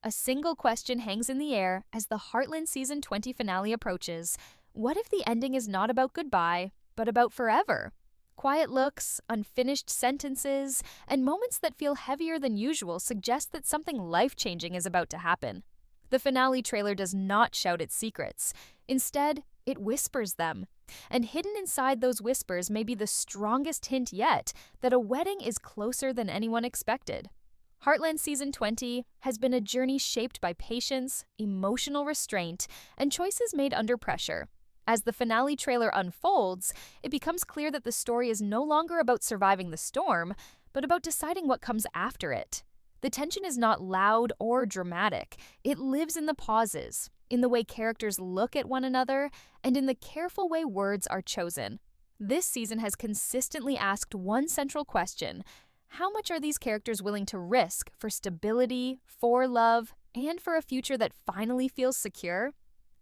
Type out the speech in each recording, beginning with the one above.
A single question hangs in the air as the Heartland Season 20 finale approaches. What if the ending is not about goodbye, but about forever? Quiet looks, unfinished sentences, and moments that feel heavier than usual suggest that something life-changing is about to happen. The finale trailer does not shout its secrets. Instead, it whispers them. And hidden inside those whispers may be the strongest hint yet that a wedding is closer than anyone expected. Heartland Season 20 has been a journey shaped by patience, emotional restraint, and choices made under pressure. As the finale trailer unfolds, it becomes clear that the story is no longer about surviving the storm, but about deciding what comes after it. The tension is not loud or dramatic. It lives in the pauses, in the way characters look at one another, and in the careful way words are chosen. This season has consistently asked one central question: how much are these characters willing to risk for stability, for love, and for a future that finally feels secure?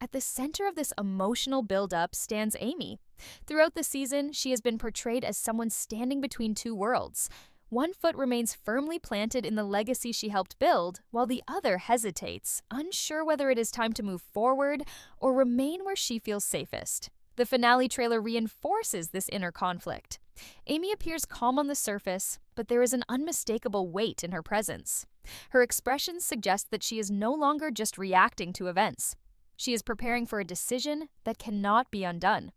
At the center of this emotional build-up stands Amy. Throughout the season, she has been portrayed as someone standing between two worlds. One foot remains firmly planted in the legacy she helped build, while the other hesitates, unsure whether it is time to move forward or remain where she feels safest. The finale trailer reinforces this inner conflict. Amy appears calm on the surface, but there is an unmistakable weight in her presence. Her expressions suggest that she is no longer just reacting to events. She is preparing for a decision that cannot be undone.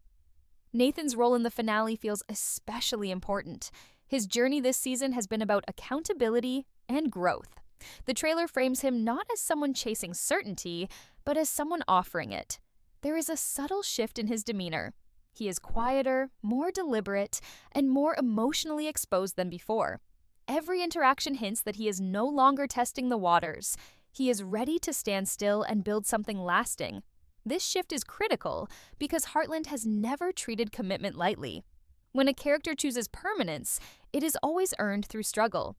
Nathan's role in the finale feels especially important. His journey this season has been about accountability and growth. The trailer frames him not as someone chasing certainty, but as someone offering it. There is a subtle shift in his demeanor. He is quieter, more deliberate, and more emotionally exposed than before. Every interaction hints that he is no longer testing the waters. He is ready to stand still and build something lasting. This shift is critical because Heartland has never treated commitment lightly. When a character chooses permanence, it is always earned through struggle.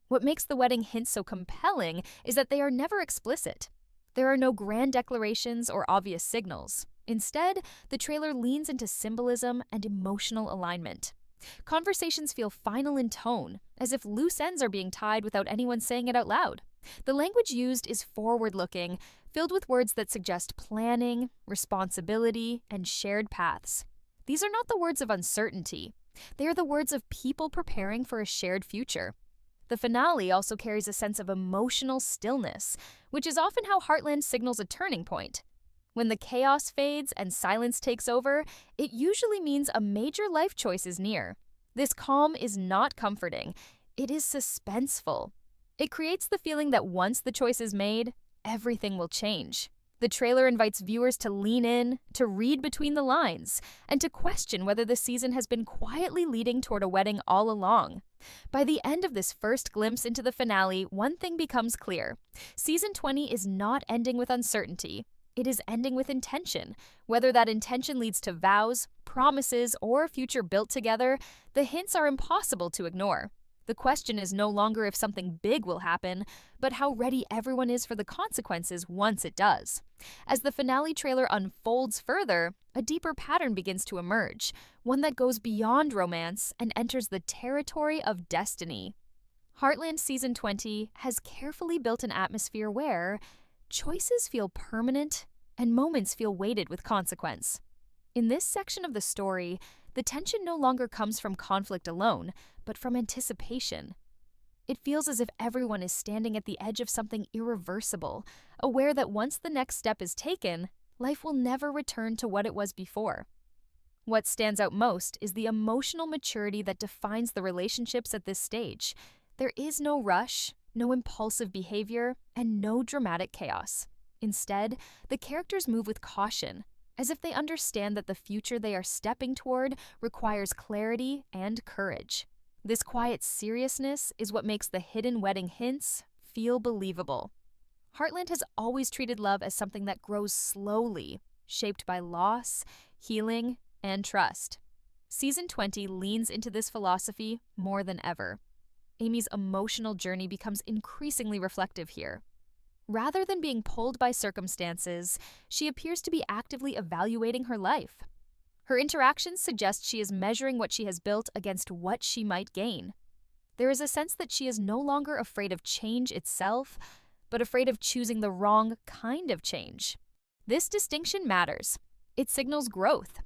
What makes the wedding hints so compelling is that they are never explicit. There are no grand declarations or obvious signals. Instead, the trailer leans into symbolism and emotional alignment. Conversations feel final in tone, as if loose ends are being tied without anyone saying it out loud. The language used is forward-looking, filled with words that suggest planning, responsibility, and shared paths. These are not the words of uncertainty. They are the words of people preparing for a shared future. The finale also carries a sense of emotional stillness, which is often how Heartland signals a turning point. When the chaos fades and silence takes over, it usually means a major life choice is near. This calm is not comforting. It is suspenseful. It creates the feeling that once the choice is made, everything will change. The trailer invites viewers to lean in, to read between the lines, and to question whether the season has been quietly leading toward a wedding all along. By the end of this first glimpse into the finale, one thing becomes clear. Season 20 is not ending with uncertainty. It is ending with intention. Whether that intention leads to vows, promises, or a future built together, the hints are impossible to ignore. The question is no longer if something big will happen, but how ready everyone is for the consequences once it does. As the finale trailer unfolds further, a deeper pattern begins to emerge, one that goes beyond romance and enters the territory of destiny. Heartland Season 20 has carefully built an atmosphere where choices feel permanent and moments feel weighted with consequence. In this section of the story, the tension no longer comes from conflict alone, but from anticipation. It feels as if everyone is standing at the edge of something irreversible, aware that once the next step is taken, life will never return to what it was before. What stands out most is the emotional maturity that defines the relationships at this stage. There is no rush, no impulsive behavior, and no dramatic chaos. Instead, the characters move with caution, as if they understand that the future they are stepping toward requires clarity and courage. This quiet seriousness is what makes the hidden wedding hints feel believable. Heartland has always treated love as something that grows slowly, shaped by loss, healing, and trust. Season 20 leans into this philosophy more than ever. Amy's emotional journey becomes increasingly reflective here. Rather than being pulled by circumstances, she appears to be actively evaluating her life. Her interactions suggest she is measuring what she has built against what she might gain. There is a sense that she is no longer afraid of change itself, but afraid of choosing the wrong kind of change. This distinction matters. It signals growth.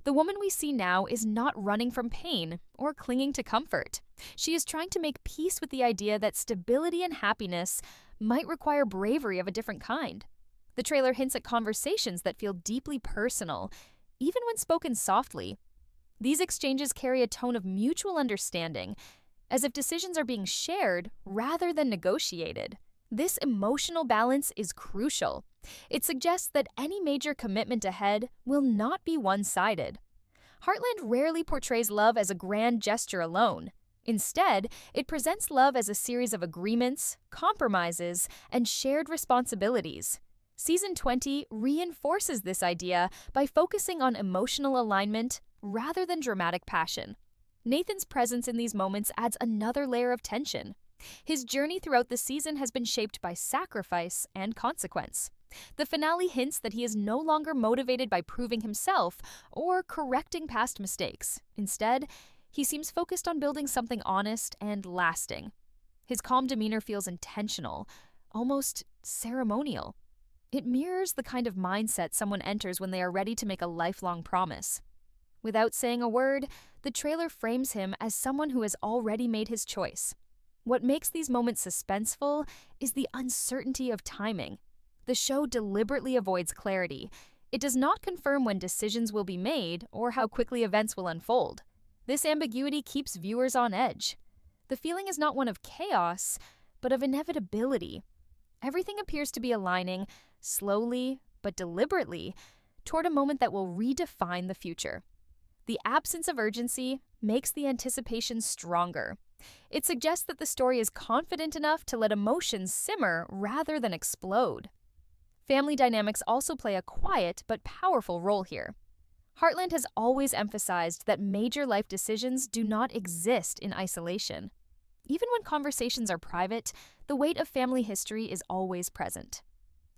The woman we see now is not running from pain or clinging to comfort. She is trying to make peace with the idea that stability and happiness might require bravery of a different kind. The trailer hints at conversations that feel deeply personal, even when spoken softly. These exchanges carry a tone of mutual understanding, as if decisions are being shared rather than negotiated. This emotional balance is crucial. It suggests that any major commitment ahead will not be one-sided. Heartland rarely portrays love as a grand gesture alone. Instead, it presents love as a series of agreements, compromises, and shared responsibilities. Season 20 reinforces this idea by focusing on emotional alignment rather than dramatic passion. Nathan's presence in these moments adds another layer of tension. His journey throughout the season has been shaped by sacrifice and consequence. The finale hints that he is no longer motivated by proving himself or correcting past mistakes. Instead, he seems focused on building something honest and lasting. His calm demeanor feels intentional, almost ceremonial. It mirrors the kind of mindset someone enters when they are ready to make a lifelong promise. Without saying a word, the trailer frames him as someone who has already made his choice. What makes these moments suspenseful is the uncertainty of timing. The show deliberately avoids clarity. It does not confirm when decisions will be made or how quickly events will unfold. This ambiguity keeps viewers on edge. The feeling is not one of chaos, but of inevitability. Everything appears to be aligning, slowly but deliberately, toward a moment that will redefine the future. The absence of urgency makes the anticipation stronger. It suggests that the story is confident enough to let emotions simmer rather than explode. Family dynamics also play a quiet but powerful role here. Heartland has always emphasized that major life decisions do not exist in isolation. Even when conversations are private, the weight of family history is always present.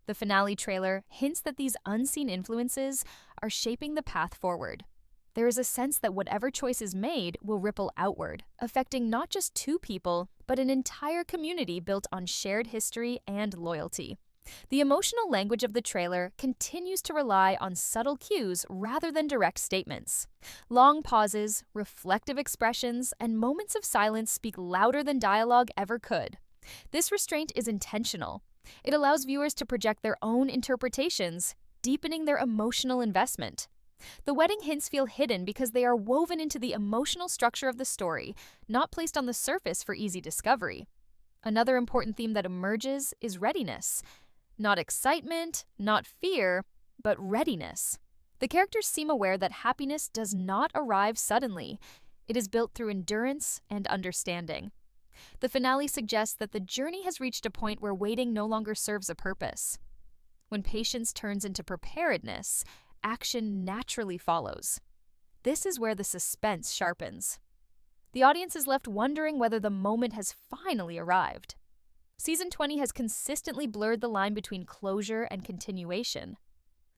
The finale trailer hints that these unseen influences are shaping the path forward. There is a sense that whatever choice is made will ripple outward, affecting not just two people, but an entire community built on shared history and loyalty. The emotional language of the trailer continues to rely on subtle cues rather than direct statements. Long pauses, reflective expressions, and moments of silence speak louder than dialogue ever could. This restraint is intentional. It allows viewers to project their own interpretations, deepening their emotional investment. The wedding hints feel hidden because they are woven into the emotional structure of the story, not placed on the surface for easy discovery. Another important theme that emerges is readiness. Not excitement, not fear, but readiness. The characters seem aware that happiness does not arrive suddenly. It is built through endurance and understanding. The finale suggests that the journey has reached a point where waiting no longer serves a purpose. When patience turns into preparedness, action naturally follows. This is where the suspense sharpens. The audience is left wondering whether the moment has finally arrived. Season 20 has consistently blurred the line between closure and continuation.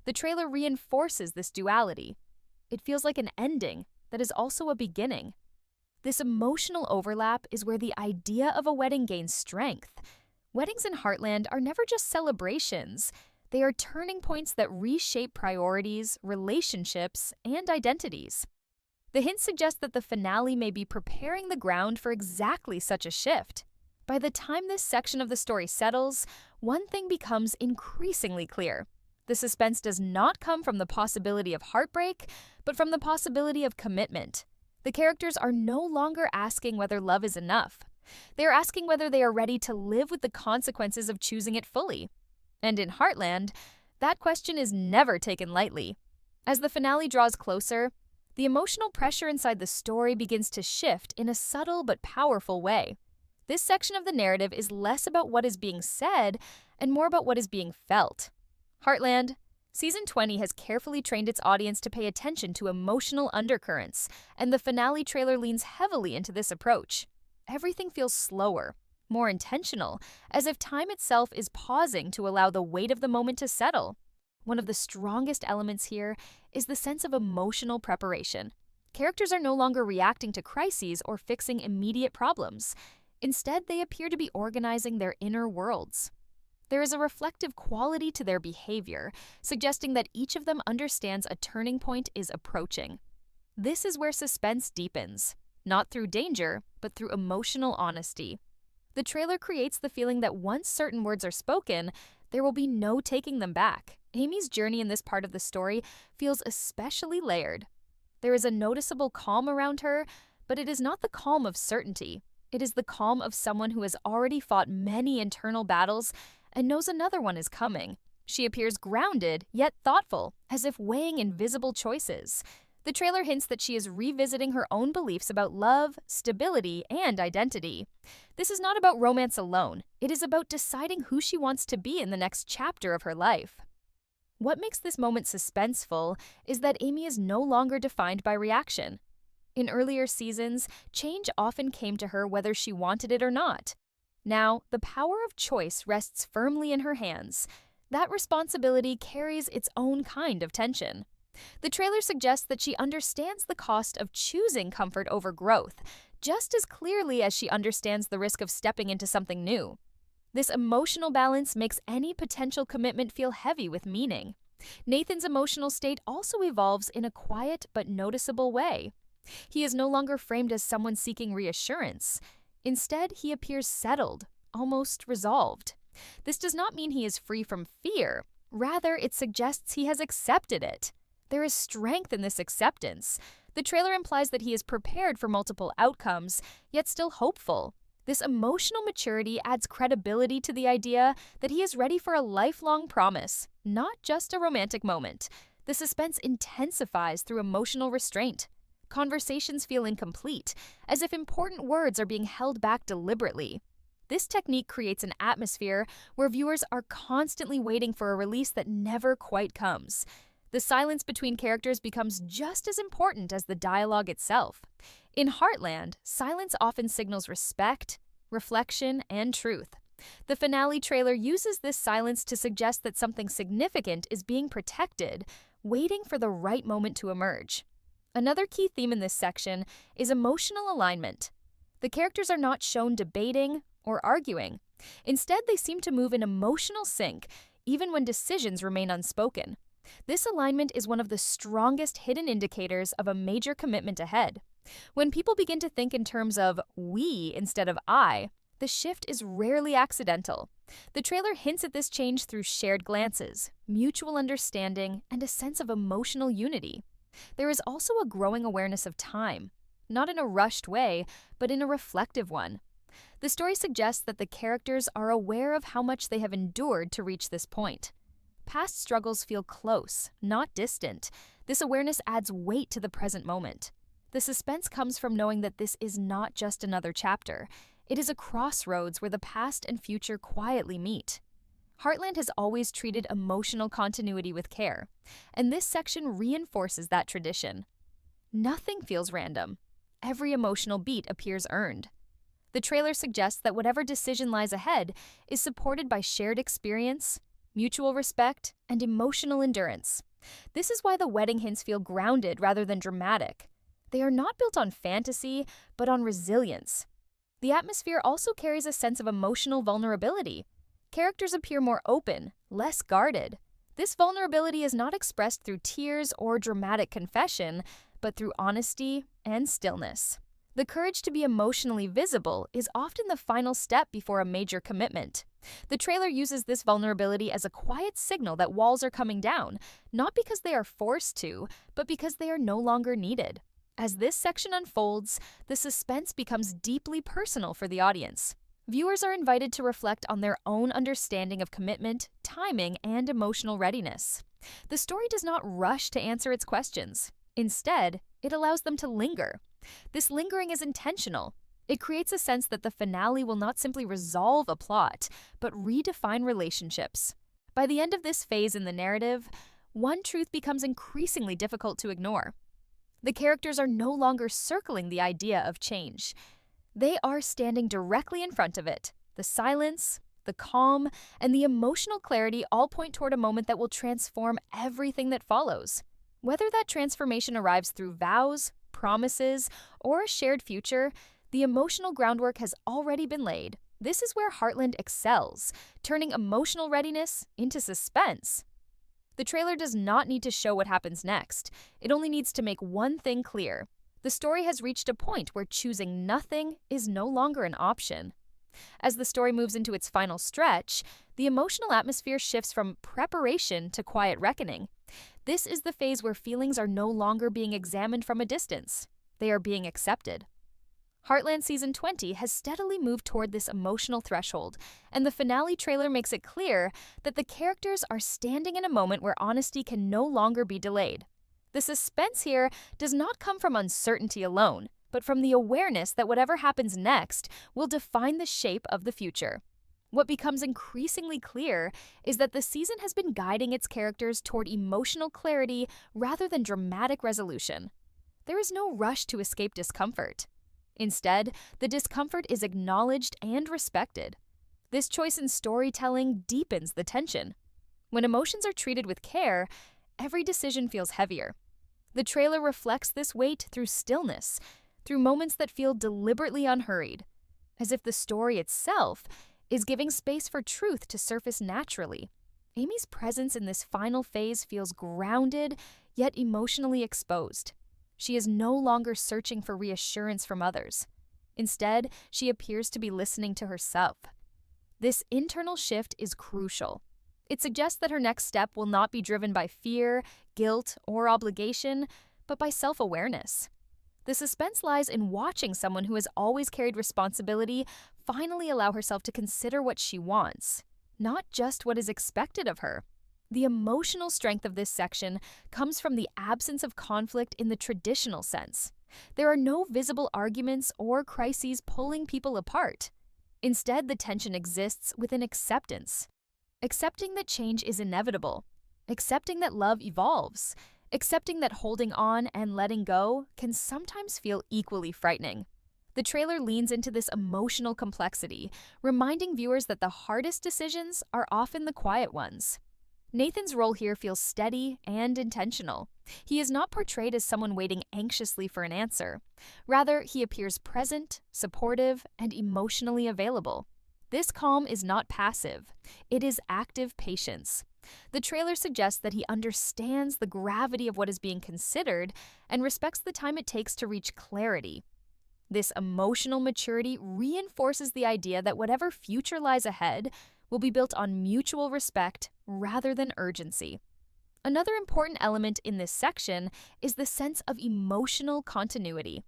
The trailer reinforces this duality. It feels like an ending that is also a beginning. This emotional overlap is where the idea of a wedding gains strength. Weddings in Heartland are never just celebrations. They are turning points that reshape priorities, relationships, and identities. The hints suggest that the finale may be preparing the ground for exactly such a shift. By the time this section of the story settles, one thing becomes increasingly clear. The suspense does not come from the possibility of heartbreak, but from the possibility of commitment. The characters are no longer asking whether love is enough. They are asking whether they are ready to live with the consequences of choosing it fully. And in Heartland, that question is never taken lightly. As the finale draws closer, the emotional pressure inside the story begins to shift in a subtle but powerful way. This section of the narrative is less about what is being said and more about what is being felt. Heartland, Season 20 has carefully trained its audience to pay attention to emotional undercurrents, and the finale trailer leans heavily into this approach. Everything feels slower, more intentional, as if time itself is pausing to allow the weight of the moment to settle. One of the strongest elements here is the sense of emotional preparation. Characters are no longer reacting to crises or fixing immediate problems. Instead, they appear to be organizing their inner worlds. There is a reflective quality to their behavior, suggesting that each of them understands a turning point is approaching. This is where suspense deepens, not through danger, but through emotional honesty. The trailer creates the feeling that once certain words are spoken, there will be no taking them back. Amy's journey in this part of the story feels especially layered. There is a noticeable calm around her, but it is not the calm of certainty. It is the calm of someone who has already fought many internal battles and knows another one is coming. She appears grounded, yet thoughtful, as if weighing invisible choices. The trailer hints that she is revisiting her own beliefs about love, stability, and identity. This is not about romance alone. It is about deciding who she wants to be in the next chapter of her life. What makes this moment suspenseful is that Amy is no longer defined by reaction. In earlier seasons, change often came to her whether she wanted it or not. Now, the power of choice rests firmly in her hands. That responsibility carries its own kind of tension. The trailer suggests that she understands the cost of choosing comfort over growth, just as clearly as she understands the risk of stepping into something new. This emotional balance makes any potential commitment feel heavy with meaning. Nathan's emotional state also evolves in a quiet but noticeable way. He is no longer framed as someone seeking reassurance. Instead, he appears settled, almost resolved. This does not mean he is free from fear. Rather, it suggests he has accepted it. There is strength in this acceptance. The trailer implies that he is prepared for multiple outcomes, yet still hopeful. This emotional maturity adds credibility to the idea that he is ready for a lifelong promise, not just a romantic moment. The suspense intensifies through emotional restraint. Conversations feel incomplete, as if important words are being held back deliberately. This technique creates an atmosphere where viewers are constantly waiting for a release that never quite comes. The silence between characters becomes just as important as the dialogue itself. In Heartland, silence often signals respect, reflection, and truth. The finale trailer uses this silence to suggest that something significant is being protected, waiting for the right moment to emerge. Another key theme in this section is emotional alignment. The characters are not shown debating or arguing. Instead, they seem to move in emotional sync, even when decisions remain unspoken. This alignment is one of the strongest hidden indicators of a major commitment ahead. When people begin to think in terms of we instead of I, the shift is rarely accidental. The trailer hints at this change through shared glances, mutual understanding, and a sense of emotional unity. There is also a growing awareness of time, not in a rushed way, but in a reflective one. The story suggests that the characters are aware of how much they have endured to reach this point. Past struggles feel close, not distant. This awareness adds weight to the present moment. The suspense comes from knowing that this is not just another chapter. It is a crossroads where the past and future quietly meet. Heartland has always treated emotional continuity with care, and this section reinforces that tradition. Nothing feels random. Every emotional beat appears earned. The trailer suggests that whatever decision lies ahead is supported by shared experience, mutual respect, and emotional endurance. This is why the wedding hints feel grounded rather than dramatic. They are not built on fantasy, but on resilience. The atmosphere also carries a sense of emotional vulnerability. Characters appear more open, less guarded. This vulnerability is not expressed through tears or dramatic confession, but through honesty and stillness. The courage to be emotionally visible is often the final step before a major commitment. The trailer uses this vulnerability as a quiet signal that walls are coming down, not because they are forced to, but because they are no longer needed. As this section unfolds, the suspense becomes deeply personal for the audience. Viewers are invited to reflect on their own understanding of commitment, timing, and emotional readiness. The story does not rush to answer its questions. Instead, it allows them to linger. This lingering is intentional. It creates a sense that the finale will not simply resolve a plot, but redefine relationships. By the end of this phase in the narrative, one truth becomes increasingly difficult to ignore. The characters are no longer circling the idea of change. They are standing directly in front of it. The silence, the calm, and the emotional clarity all point toward a moment that will transform everything that follows. Whether that transformation arrives through vows, promises, or a shared future, the emotional groundwork has already been laid. This is where Heartland excels, turning emotional readiness into suspense. The trailer does not need to show what happens next. It only needs to make one thing clear. The story has reached a point where choosing nothing is no longer an option. As the story moves into its final stretch, the emotional atmosphere shifts from preparation to quiet reckoning. This is the phase where feelings are no longer being examined from a distance. They are being accepted. Heartland Season 20 has steadily moved toward this emotional threshold, and the finale trailer makes it clear that the characters are standing in a moment where honesty can no longer be delayed. The suspense here does not come from uncertainty alone, but from the awareness that whatever happens next will define the shape of the future. What becomes increasingly clear is that the season has been guiding its characters toward emotional clarity rather than dramatic resolution. There is no rush to escape discomfort. Instead, the discomfort is acknowledged and respected. This choice in storytelling deepens the tension. When emotions are treated with care, every decision feels heavier. The trailer reflects this weight through stillness, through moments that feel deliberately unhurried, as if the story itself is giving space for truth to surface naturally. Amy's presence in this final phase feels grounded, yet emotionally exposed. She is no longer searching for reassurance from others. Instead, she appears to be listening to herself. This internal shift is crucial. It suggests that her next step will not be driven by fear, guilt, or obligation, but by self-awareness. The suspense lies in watching someone who has always carried responsibility finally allow herself to consider what she wants, not just what is expected of her. The emotional strength of this section comes from the absence of conflict in the traditional sense. There are no visible arguments or crises pulling people apart. Instead, the tension exists within acceptance. Accepting that change is inevitable. Accepting that love evolves. Accepting that holding on and letting go can sometimes feel equally frightening. The trailer leans into this emotional complexity, reminding viewers that the hardest decisions are often the quiet ones. Nathan's role here feels steady and intentional. He is not portrayed as someone waiting anxiously for an answer. Rather, he appears present, supportive, and emotionally available. This calm is not passive. It is active patience. The trailer suggests that he understands the gravity of what is being considered and respects the time it takes to reach clarity. This emotional maturity reinforces the idea that whatever future lies ahead will be built on mutual respect rather than urgency. Another important element in this section is the sense of emotional continuity.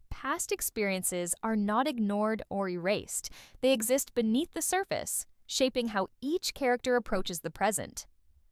Past experiences are not ignored or erased. They exist beneath the surface, shaping how each character approaches the present.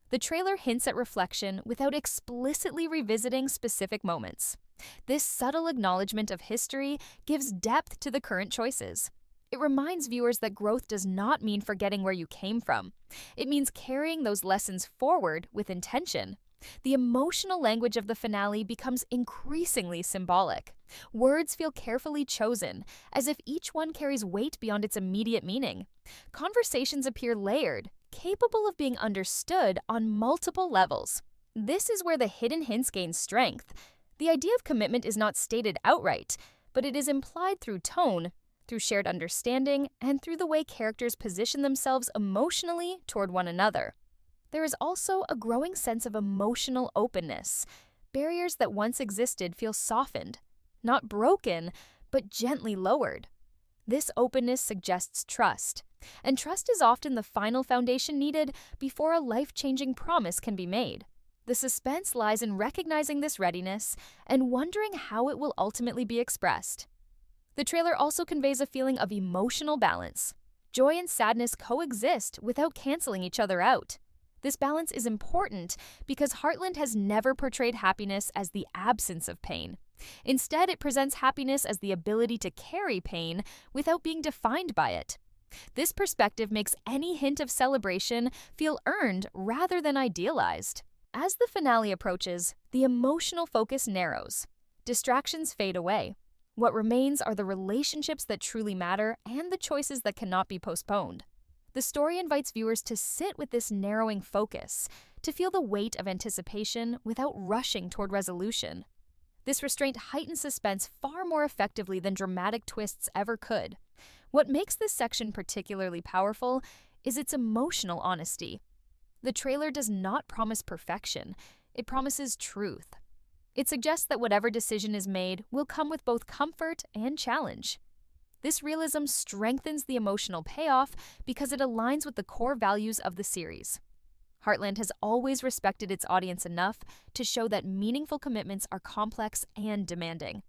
The trailer hints at reflection without explicitly revisiting specific moments. This subtle acknowledgement of history gives depth to the current choices. It reminds viewers that growth does not mean forgetting where you came from. It means carrying those lessons forward with intention. The emotional language of the finale becomes increasingly symbolic. Words feel carefully chosen, as if each one carries weight beyond its immediate meaning. Conversations appear layered, capable of being understood on multiple levels. This is where the hidden hints gain strength. The idea of commitment is not stated outright, but it is implied through tone, through shared understanding, and through the way characters position themselves emotionally toward one another. There is also a growing sense of emotional openness. Barriers that once existed feel softened, not broken, but gently lowered. This openness suggests trust, and trust is often the final foundation needed before a life-changing promise can be made. The suspense lies in recognizing this readiness and wondering how it will ultimately be expressed. The trailer also conveys a feeling of emotional balance. Joy and sadness coexist without canceling each other out. This balance is important because Heartland has never portrayed happiness as the absence of pain. Instead, it presents happiness as the ability to carry pain without being defined by it. This perspective makes any hint of celebration feel earned rather than idealized. As the finale approaches, the emotional focus narrows. Distractions fade away. What remains are the relationships that truly matter and the choices that cannot be postponed. The story invites viewers to sit with this narrowing focus, to feel the weight of anticipation without rushing toward resolution. This restraint heightens suspense far more effectively than dramatic twists ever could. What makes this section particularly powerful is its emotional honesty. The trailer does not promise perfection, it promises truth. It suggests that whatever decision is made will come with both comfort and challenge. This realism strengthens the emotional payoff because it aligns with the core values of the series. Heartland has always respected its audience enough to show that meaningful commitments are complex and demanding.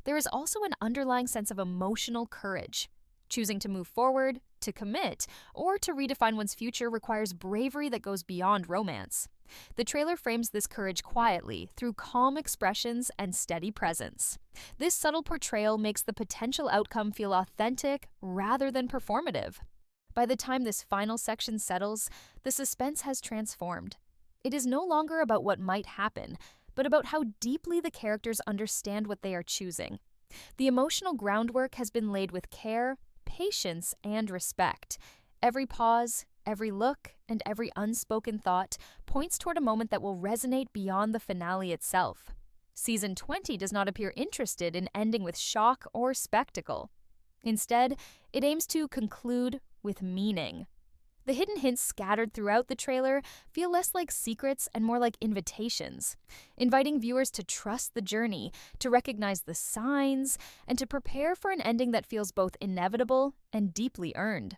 There is also an underlying sense of emotional courage. Choosing to move forward, to commit, or to redefine one's future requires bravery that goes beyond romance. The trailer frames this courage quietly through calm expressions and steady presence. This subtle portrayal makes the potential outcome feel authentic rather than performative. By the time this final section settles, the suspense has transformed. It is no longer about what might happen, but about how deeply the characters understand what they are choosing. The emotional groundwork has been laid with care, patience, and respect. Every pause, every look, and every unspoken thought points toward a moment that will resonate beyond the finale itself. Season 20 does not appear interested in ending with shock or spectacle. Instead, it aims to conclude with meaning. The hidden hints scattered throughout the trailer feel less like secrets and more like invitations, inviting viewers to trust the journey, to recognize the signs, and to prepare for an ending that feels both inevitable and deeply earned.